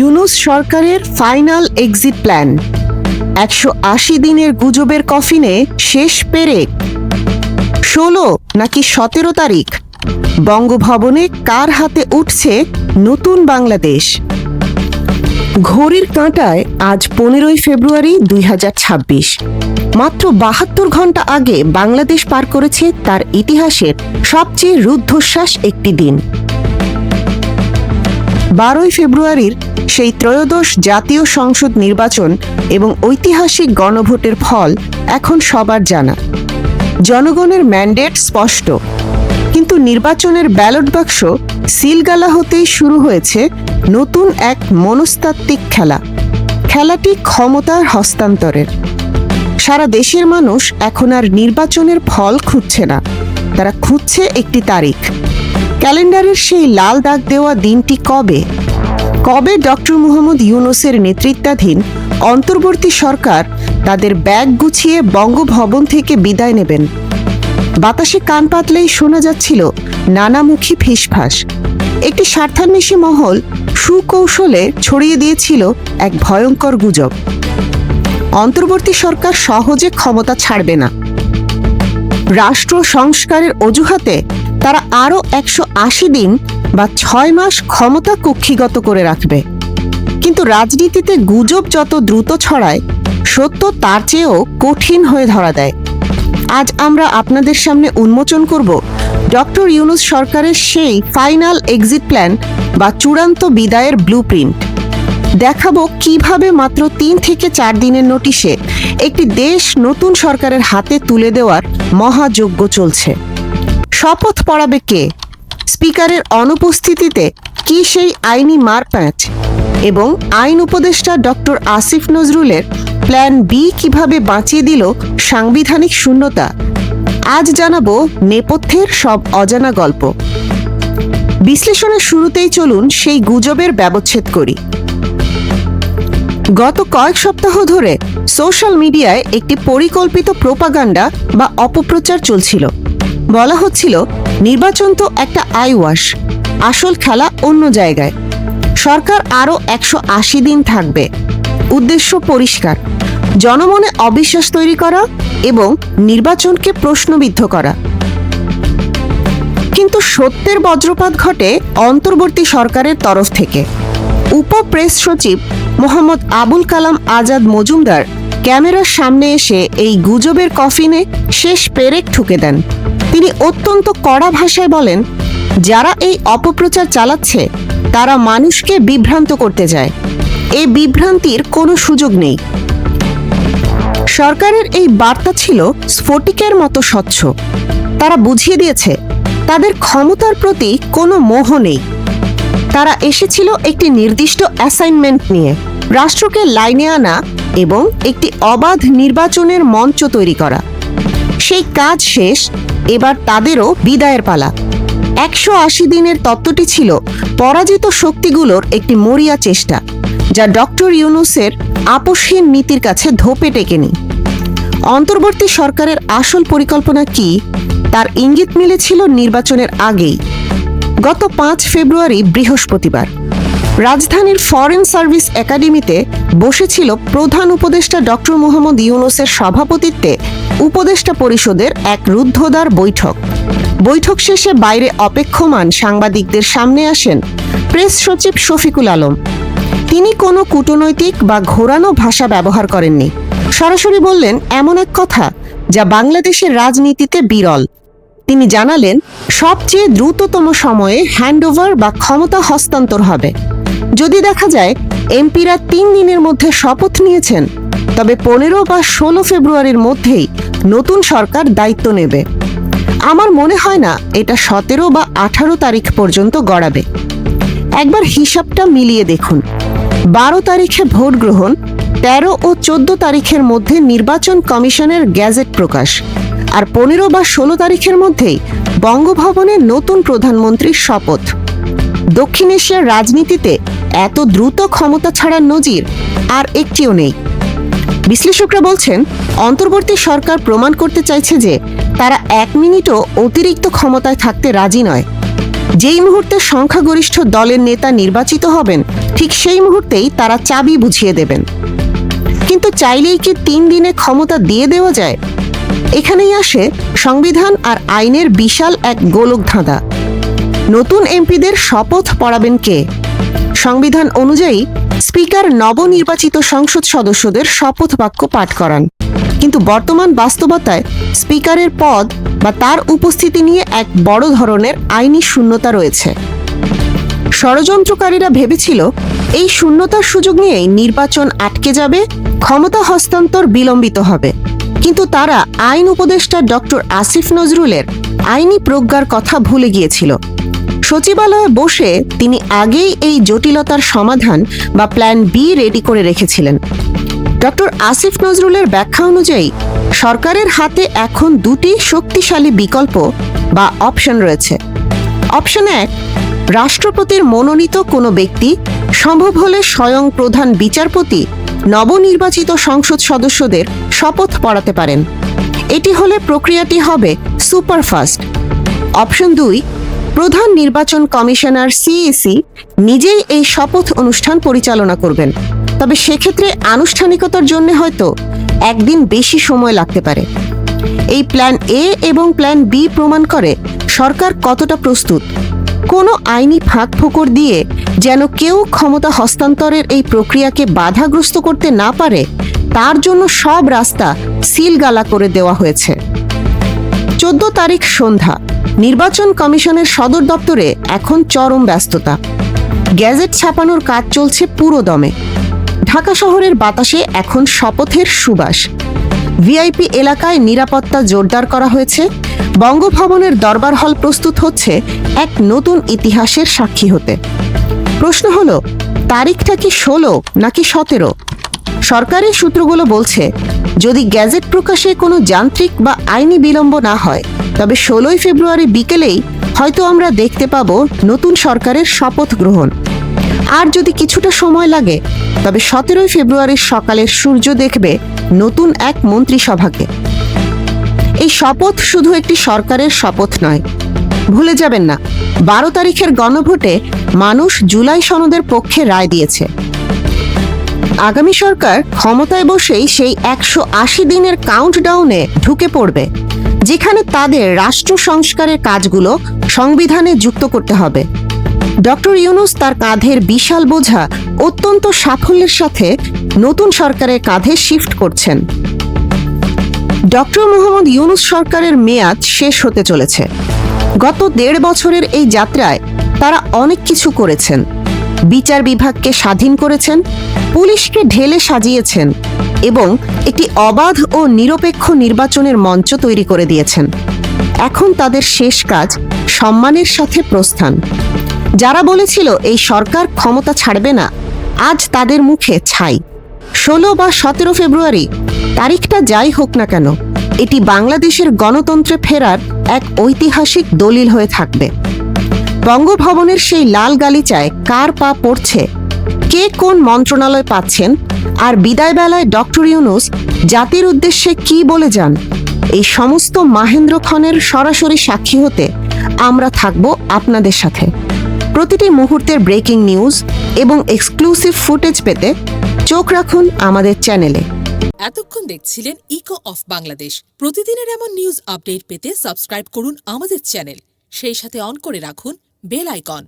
ইউনূস সরকারের final exit plan, 180 দিনের গুজবের কফিনে শেষ পেরেক। 16 নাকি 17 তারিখ বঙ্গভবনে কার হাতে উঠছে নতুন বাংলাদেশ? ঘড়ির কাঁটায় আজ 15 ফেব্রুয়ারি 2026। মাত্র 72 ঘন্টা আগে বাংলাদেশ পার করেছে তার ইতিহাসের সবচেয়ে রুদ্ধশ্বাস একটি দিন। 12 ফেব্রুয়ারির সেই ত্রয়োদশ জাতীয় সংসদ নির্বাচন এবং ঐতিহাসিক গণভোটের ফল এখন সবার জানা। জনগণের ম্যান্ডেট স্পষ্ট, কিন্তু নির্বাচনের ব্যালট বাক্স সিলগালা হতেই শুরু হয়েছে নতুন এক মনস্তাত্ত্বিক খেলা। খেলাটি ক্ষমতার হস্তান্তরের। সারা দেশের মানুষ এখন আর নির্বাচনের ফল খুঁজছে না, তারা খুঁজছে একটি তারিখ। ক্যালেন্ডারের সেই লাল দাগ দেওয়া দিনটি কবে ডক্টর মোহাম্মদ ইউনূসের নেতৃত্বাধীন অন্তর্বর্তী সরকার তাদের ব্যাগ গুছিয়ে বঙ্গভবন থেকে বিদায় নেবেন? বাতাসে কান পাতলেই শোনা যাচ্ছিল নানামুখী ফিসফাস। একটি স্বার্থান্বেষী মহল সুকৌশলে ছড়িয়ে দিয়েছিল এক ভয়ঙ্কর গুজব। অন্তর্বর্তী সরকার সহজে ক্ষমতা ছাড়বে না। রাষ্ট্র সংস্কারের অজুহাতে তারা আরও 180 দিন বা 6 মাস ক্ষমতা কক্ষিগত করে রাখবে। কিন্তু রাজনীতিতে গুজব যত দ্রুত ছড়ায়, সত্য তার চেয়েও কঠিন হয়ে ধরা দেয়। আজ আমরা আপনাদের সামনে উন্মোচন করব ডক্টর ইউনূস সরকারের সেই ফাইনাল এক্সিট প্ল্যান বা চূড়ান্ত বিদায়ের ব্লুপ্রিন্ট। দেখাবো কিভাবে মাত্র 3 থেকে 4 দিনের নোটিশে একটি দেশ নতুন সরকারের হাতে তুলে দেওয়ার মহাযজ্ঞ চলছে। শপথ পড়াবে কে? স্পিকারের অনুপস্থিতিতে কি সেই আইনি মারপ্যাঁচ? এবং আইন উপদেষ্টা ডক্টর আসিফ নজরুলের প্ল্যান বি কিভাবে বাঁচিয়ে দিল সাংবিধানিক শূন্যতা? আজ জানাবো নেপথ্যের সব অজানা গল্প। বিশ্লেষণের শুরুতেই চলুন সেই গুজবের ব্যবচ্ছেদ করি। গত কয়েক সপ্তাহ ধরে সোশ্যাল মিডিয়ায় একটি পরিকল্পিত প্রোপাগান্ডা বা অপপ্রচার চলছিল। বলা হচ্ছিল নির্বাচন তো একটা আই ওয়াশ, আসল খেলা অন্য জায়গায়। সরকার আরও 180 দিন থাকবে। উদ্দেশ্য পরিষ্কার, জনমনে অবিশ্বাস তৈরি করা এবং নির্বাচনকে প্রশ্নবিদ্ধ করা। কিন্তু সত্যের বজ্রপাত ঘটে অন্তর্বর্তী সরকারের তরফ থেকে। উপ প্রেস সচিব মোহাম্মদ আবুল কালাম আজাদ মজুমদার ক্যামেরার সামনে এসে এই গুজবের কফিনে শেষ পেরেক ঠুকে দেন। তিনি অত্যন্ত কড়া ভাষায় বলেন, যারা এই অপপ্রচার চালাচ্ছে তারা মানুষকে বিভ্রান্ত করতে যায়। এই বিভ্রান্তির কোনো সুযোগ নেই। সরকারের এই বার্তা ছিল স্ফটিকের মতো স্বচ্ছ। তারা বুঝিয়ে দিয়েছে তাদের ক্ষমতার প্রতি কোনো মোহ নেই। তারা এসেছিল একটি নির্দিষ্ট অ্যাসাইনমেন্ট নিয়ে, রাষ্ট্রকে লাইনে আনা এবং একটি অবাধ নির্বাচনের মঞ্চ তৈরি করা। সেই কাজ শেষ, এবার তাদেরও বিদায়ের পালা। 180 দিনের তত্ত্বটি ছিল পরাজিত শক্তিগুলোর একটি মরিয়া চেষ্টা, যা ডক্টর ইউনূসের আপোষহীন নীতির কাছে ধোপে টেকেনি। অন্তর্বর্তী সরকারের আসল পরিকল্পনা কি, তার ইঙ্গিত মিলেছিল নির্বাচনের আগেই। গত 5 ফেব্রুয়ারি বৃহস্পতিবার রাজধানীর ফরেন সার্ভিস একাডেমিতে বসেছিল প্রধান উপদেষ্টা ডক্টর মোহাম্মদ ইউনূসের সভাপতিত্বে উপদেষ্টা পরিষদের এক রুদ্ধদ্বার বৈঠক। বৈঠক শেষে বাইরে অপেক্ষমান সাংবাদিকদের সামনে আসেন প্রেস সচিব শফিকুল আলম। তিনি কোনো কূটনৈতিক বা ঘোরানো ভাষা ব্যবহার করেননি। সরাসরি বললেন এমন এক কথা যা বাংলাদেশের রাজনীতিতে বিরল। তিনি জানালেন সবচেয়ে দ্রুততম সময়ে হ্যান্ডওভার বা ক্ষমতা হস্তান্তর হবে। যদি দেখা যায় এমপিরা 3 দিনের মধ্যে শপথ নিয়েছেন, তবে 15 বা 16 ফেব্রুয়ারির মধ্যেই নতুন সরকার দায়িত্ব নেবে। আমার মনে হয় না এটা 17 বা 18 তারিখ পর্যন্ত গড়াবে। একবার হিসাবটা মিলিয়ে দেখুন। 12 তারিখে ভোট গ্রহণ, 13 ও 14 তারিখের মধ্যে নির্বাচন কমিশনের গ্যাজেট প্রকাশ, আর 15 বা 16 তারিখের মধ্যেই বঙ্গভবনে নতুন প্রধানমন্ত্রীর শপথ। দক্ষিণ এশিয়ার রাজনীতিতে এত দ্রুত ক্ষমতা ছাড়ার নজির আর একটিও নেই। বিশ্লেষকরা বলছেন অন্তর্বর্তী সরকার প্রমাণ করতে চাইছে যে তারা 1 মিনিটও অতিরিক্ত ক্ষমতায় থাকতে রাজি নয়। যেই মুহূর্তে সংখ্যাগরিষ্ঠ দলের নেতা নির্বাচিত হবেন, ঠিক সেই মুহূর্তেই তারা চাবি বুঝিয়ে দেবেন। কিন্তু চাইলেই কি 3 দিনে ক্ষমতা দিয়ে দেওয়া যায়? এখানেই আসে সংবিধান আর আইনের বিশাল এক গোলক ধাঁধা। নতুন এমপিদের শপথ পড়াবেন কে? সংবিধান অনুযায়ী স্পিকার নবনির্বাচিত সংসদ সদস্যদের শপথ বাক্য পাঠ করান। কিন্তু বর্তমান বাস্তবতায় স্পিকারের পদ বা তার উপস্থিতি নিয়ে এক বড় ধরনের আইনি শূন্যতা রয়েছে। ষড়যন্ত্রকারীরা ভেবেছিল এই শূন্যতার সুযোগ নিয়েই নির্বাচন আটকে যাবে, ক্ষমতা হস্তান্তর বিলম্বিত হবে। কিন্তু তারা আইন উপদেষ্টা ডক্টর আসিফ নজরুলের আইনি প্রজ্ঞার কথা ভুলে গিয়েছিল। সচিবালয়ে বসে তিনি আগেই এই জটিলতার সমাধান বা প্ল্যান বি রেডি করে রেখেছিলেন। ডক্টর আসিফ নজরুলের ব্যাখ্যা অনুযায়ী সরকারের হাতে এখন 2টি শক্তিশালী বিকল্প বা অপশন রয়েছে। অপশন 1, রাষ্ট্রপতির মনোনীত কোনো ব্যক্তি, সম্ভব হলে স্বয়ং প্রধান বিচারপতি, নবনির্বাচিত সংসদ সদস্যদের শপথ পড়াতে পারেন। এটি হলে প্রক্রিয়াটি হবে সুপারফাস্ট। অপশন 2, প্রধান নির্বাচন কমিশনার সিইসি নিজেই এই শপথ অনুষ্ঠান পরিচালনা করবেন। তবে সেক্ষেত্রে আনুষ্ঠানিকতার জন্য হয়তো একদিন বেশি সময় লাগতে পারে। এই প্ল্যান এ এবং প্ল্যান বি প্রমাণ করে সরকার কতটা প্রস্তুত। কোনো আইনি ফাঁক ফোকর দিয়ে যেন কেউ ক্ষমতা হস্তান্তরের এই প্রক্রিয়াকে বাধাগ্রস্ত করতে না পারে, তার জন্য সব রাস্তা সিলগালা করে দেওয়া হয়েছে। 14 তারিখ সন্ধ্যা, নির্বাচন কমিশনের সদর দপ্তরে এখন চরম ব্যস্ততা। গ্যাজেট ছাপানোর কাজ চলছে পুরো দমে। ঢাকা শহরের বাতাসে এখন শপথের সুবাস। ভিআইপি এলাকায় নিরাপত্তা জোরদার করা হয়েছে। বঙ্গভবনের দরবার হল প্রস্তুত হচ্ছে এক নতুন ইতিহাসের সাক্ষী হতে। প্রশ্ন হলো, তারিখটা কি 16 নাকি 17? সরকারি সূত্রগুলো বলছে যদি গ্যাজেট প্রকাশে কোনো যান্ত্রিক বা আইনি বিলম্ব না হয়, তবে 16 ফেব্রুয়ারি বিকেলেই হয়তো আমরা দেখতে পাব নতুন সরকারের শপথ গ্রহণ। আর যদি কিছুটা সময় লাগে, তবে 17 ফেব্রুয়ারির সকালের সূর্য দেখবে নতুন এক মন্ত্রিসভাকে। এই শপথ শুধু একটি সরকারের শপথ নয়। ভুলে যাবেন না, 12 তারিখের গণভোটে মানুষ জুলাই সনদের পক্ষে রায় দিয়েছে। আগামী সরকার ক্ষমতায় বসেই সেই 180 দিনের কাউন্টডাউনে ঢুকে পড়বে, যেখানে তাদের রাষ্ট্র সংস্কারের কাজগুলো সংবিধানে যুক্ত করতে হবে। ডক্টর ইউনূস তার কাঁধের বিশাল বোঝা অত্যন্ত সাফল্যের সাথে নতুন সরকারের কাঁধে শিফট করছেন। ডক্টর মোহাম্মদ ইউনূস সরকারের মেয়াদ শেষ হতে চলেছে। গত 1.5 বছরের এই যাত্রায় তারা অনেক কিছু করেছেন। বিচার বিভাগকে স্বাধীন করেছেন, পুলিশকে ঢেলে সাজিয়েছেন এবং একটি অবাধ ও নিরপেক্ষ নির্বাচনের মঞ্চ তৈরি করে দিয়েছেন। এখন তাদের শেষ কাজ সম্মানের সাথে প্রস্থান। যারা বলেছিল এই সরকার ক্ষমতা ছাড়বে না, আজ তাদের মুখে ছাই। 16 বা 17 ফেব্রুয়ারি তারিখটা যাই হোক না কেন, এটি বাংলাদেশের গণতন্ত্রে ফেরার এক ঐতিহাসিক দলিল হয়ে থাকবে। বঙ্গভবনের সেই লাল গালিচায় কার পা পড়ছে, কে কোন মন্ত্রণালয় পাচ্ছেন, আর বিদায়বেলায় ডক্টর ইউনূস জাতির উদ্দেশ্যে কি বলে যান, এই সমস্ত মাহেন্দ্রক্ষণের সরাসরি সাক্ষী হতে আমরা থাকব আপনাদের সাথে। প্রতিটি মুহূর্তের ব্রেকিং নিউজ এবং এক্সক্লুসিভ ফুটেজ পেতে চোখ রাখুন আমাদের চ্যানেলে। এতক্ষণ দেখছিলেন ইকো অফ বাংলাদেশ। প্রতিদিনের এমন নিউজ আপডেট পেতে সাবস্ক্রাইব করুন আমাদের চ্যানেল, সেই সাথে অন করে রাখুন বেল আইকন।